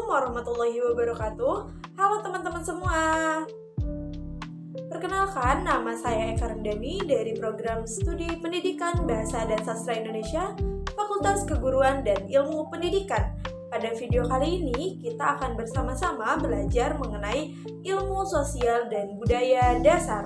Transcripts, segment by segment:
warahmatullahi wabarakatuh. Halo teman-teman semua. Perkenalkan, nama saya Eka Rendani dari Program Studi Pendidikan Bahasa dan Sastra Indonesia, Fakultas Keguruan dan Ilmu Pendidikan. Pada video kali ini, kita akan bersama-sama belajar mengenai ilmu sosial dan budaya dasar.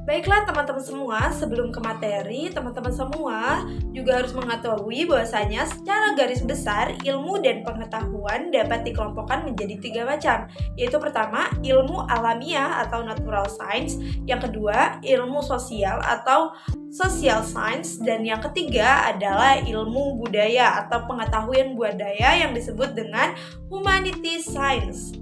Baiklah teman-teman semua, sebelum ke materi, teman-teman semua juga harus mengetahui bahwasanya secara garis besar ilmu dan pengetahuan dapat dikelompokkan menjadi 3 macam, yaitu pertama ilmu alamiah atau natural science, yang kedua ilmu sosial atau social science, dan yang ketiga adalah ilmu budaya atau pengetahuan budaya yang disebut dengan humanity science.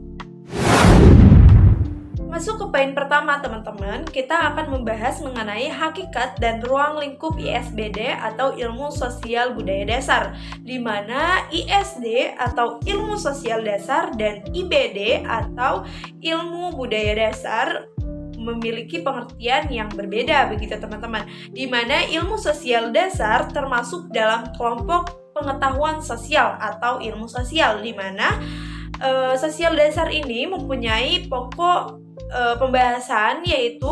Masuk ke poin pertama teman-teman, kita akan membahas mengenai hakikat dan ruang lingkup ISBD atau ilmu sosial budaya dasar, di mana ISD atau ilmu sosial dasar dan IBD atau ilmu budaya dasar memiliki pengertian yang berbeda begitu teman-teman, di mana ilmu sosial dasar termasuk dalam kelompok pengetahuan sosial atau ilmu sosial, di mana sosial dasar ini mempunyai pokok pembahasan yaitu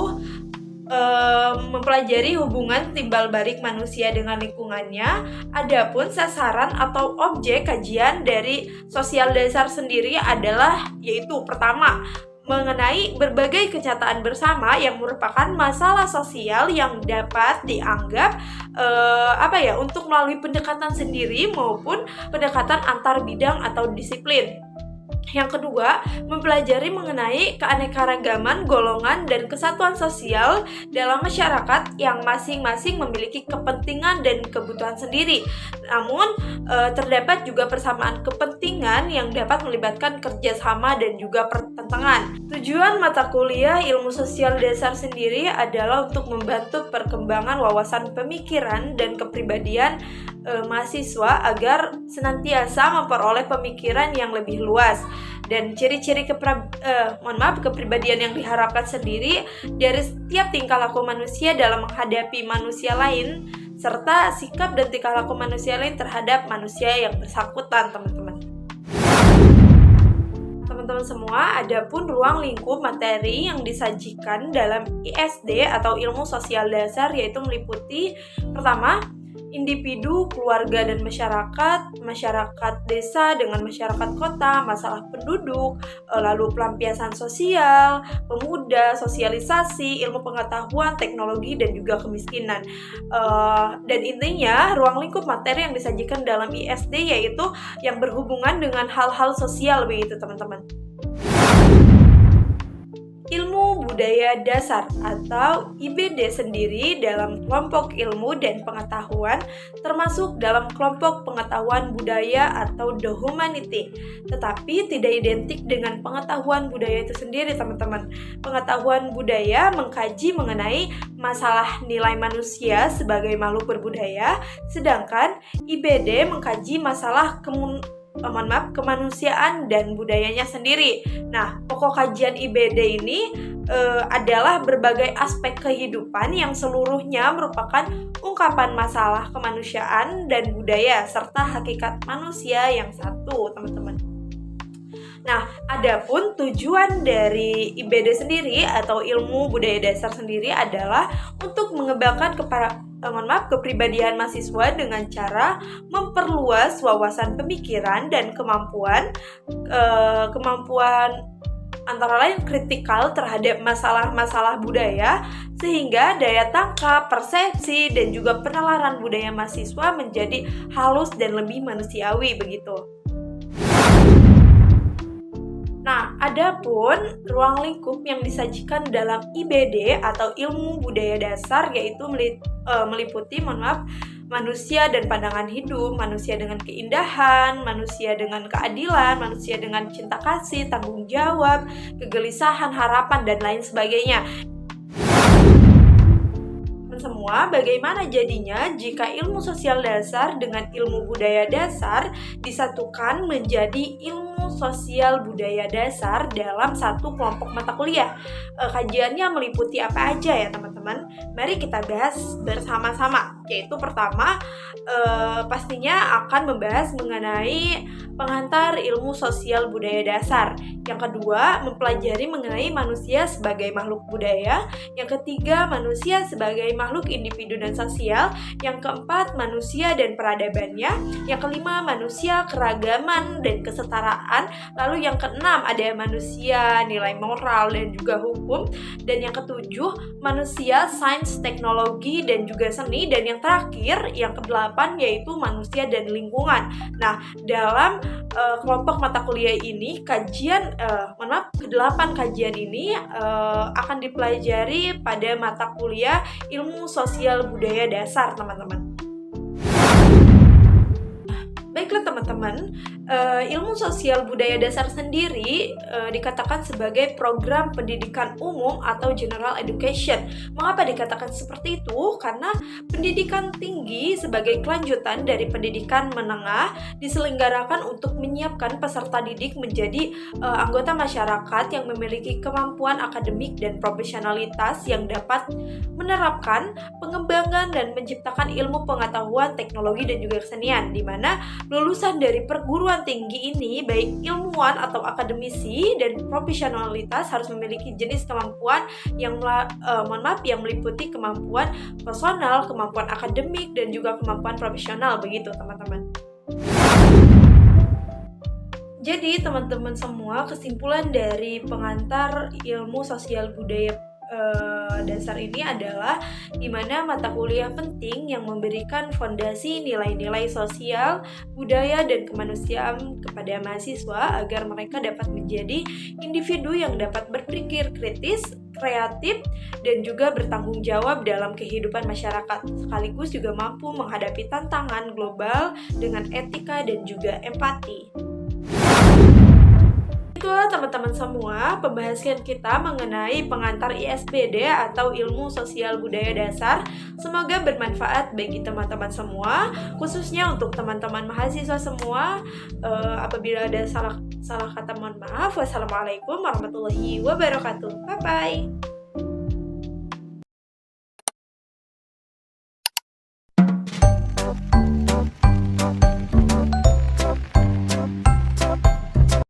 mempelajari hubungan timbal balik manusia dengan lingkungannya. Adapun sasaran atau objek kajian dari sosial dasar sendiri adalah yaitu pertama mengenai berbagai kenyataan bersama yang merupakan masalah sosial yang dapat dianggap untuk melalui pendekatan sendiri maupun pendekatan antar bidang atau disiplin. Yang kedua, mempelajari mengenai keanekaragaman golongan dan kesatuan sosial dalam masyarakat yang masing-masing memiliki kepentingan dan kebutuhan sendiri. Namun, terdapat juga persamaan kepentingan yang dapat melibatkan kerjasama dan juga pertentangan. Tujuan mata kuliah ilmu sosial dasar sendiri adalah untuk membantu perkembangan wawasan pemikiran dan kepribadian mahasiswa agar senantiasa memperoleh pemikiran yang lebih luas. Dan ciri-ciri kepribadian yang diharapkan sendiri dari setiap tingkah laku manusia dalam menghadapi manusia lain, serta sikap dan tingkah laku manusia lain terhadap manusia yang bersangkutan, teman-teman. Teman-teman semua, adapun ruang lingkup materi yang disajikan dalam ISD atau ilmu sosial dasar yaitu meliputi pertama, individu, keluarga dan masyarakat desa dengan masyarakat kota, masalah penduduk, lalu pelampiasan sosial, pemuda, sosialisasi, ilmu pengetahuan, teknologi dan juga kemiskinan. Dan intinya ruang lingkup materi yang disajikan dalam ISD yaitu yang berhubungan dengan hal-hal sosial begitu teman-teman. Ilmu budaya dasar atau IBD sendiri dalam kelompok ilmu dan pengetahuan termasuk dalam kelompok pengetahuan budaya atau the humanity, tetapi tidak identik dengan pengetahuan budaya itu sendiri teman-teman. Pengetahuan budaya mengkaji mengenai masalah nilai manusia sebagai makhluk berbudaya, sedangkan IBD mengkaji masalah kemanusiaan dan budayanya sendiri. Nah, pokok kajian IBD ini adalah berbagai aspek kehidupan yang seluruhnya merupakan ungkapan masalah kemanusiaan dan budaya serta hakikat manusia yang satu, teman-teman. Nah, adapun tujuan dari IBD sendiri atau ilmu budaya dasar sendiri adalah untuk mengembangkan kepribadian mahasiswa dengan cara memperluas wawasan pemikiran dan kemampuan antara lain kritikal terhadap masalah-masalah budaya, sehingga daya tangkap, persepsi, dan juga penalaran budaya mahasiswa menjadi halus dan lebih manusiawi begitu. Nah, adapun ruang lingkup yang disajikan dalam IBD atau ilmu budaya dasar yaitu meliputi manusia dan pandangan hidup, manusia dengan keindahan, manusia dengan keadilan, manusia dengan cinta kasih, tanggung jawab, kegelisahan, harapan, dan lain sebagainya. Semua, bagaimana jadinya jika ilmu sosial dasar dengan ilmu budaya dasar disatukan menjadi ilmu ilmu sosial budaya dasar dalam satu kelompok mata kuliah. Kajiannya meliputi apa aja ya teman-teman? Mari kita bahas bersama-sama. Yaitu pertama, pastinya akan membahas mengenai pengantar ilmu sosial budaya dasar. Yang kedua, mempelajari mengenai manusia sebagai makhluk budaya. Yang ketiga, manusia sebagai makhluk individu dan sosial. Yang keempat, manusia dan peradabannya. Yang kelima, manusia, keragaman, dan kesetaraan. Lalu yang keenam, ada manusia, nilai moral, dan juga hukum. Dan yang ketujuh, manusia, sains, teknologi, dan juga seni. Dan yang terakhir, yang kedelapan, yaitu manusia dan lingkungan. Nah, dalam kelompok mata kuliah ini, kedelapan kajian ini akan dipelajari pada mata kuliah ilmu sosial budaya dasar, teman-teman. Baiklah teman-teman, ilmu sosial budaya dasar sendiri dikatakan sebagai program pendidikan umum atau general education. Mengapa dikatakan seperti itu? Karena pendidikan tinggi sebagai kelanjutan dari pendidikan menengah diselenggarakan untuk menyiapkan peserta didik menjadi anggota masyarakat yang memiliki kemampuan akademik dan profesionalitas yang dapat menerapkan, pengembangan, dan menciptakan ilmu pengetahuan, teknologi, dan juga kesenian, di mana lulusan dari perguruan tinggi ini, baik ilmuwan atau akademisi dan profesionalitas, harus memiliki jenis kemampuan yang yang meliputi kemampuan personal, kemampuan akademik, dan juga kemampuan profesional, begitu teman-teman. Jadi teman-teman semua, kesimpulan dari pengantar ilmu sosial budaya dasar ini adalah di mana mata kuliah penting yang memberikan fondasi nilai-nilai sosial, budaya, dan kemanusiaan kepada mahasiswa agar mereka dapat menjadi individu yang dapat berpikir kritis, kreatif, dan juga bertanggung jawab dalam kehidupan masyarakat, sekaligus juga mampu menghadapi tantangan global dengan etika dan juga empati. Itulah teman-teman semua pembahasan kita mengenai pengantar ISBD atau ilmu sosial budaya dasar. Semoga bermanfaat bagi teman-teman semua, khususnya untuk teman-teman mahasiswa semua. Apabila ada salah kata mohon maaf. Wassalamualaikum warahmatullahi wabarakatuh. Bye-bye.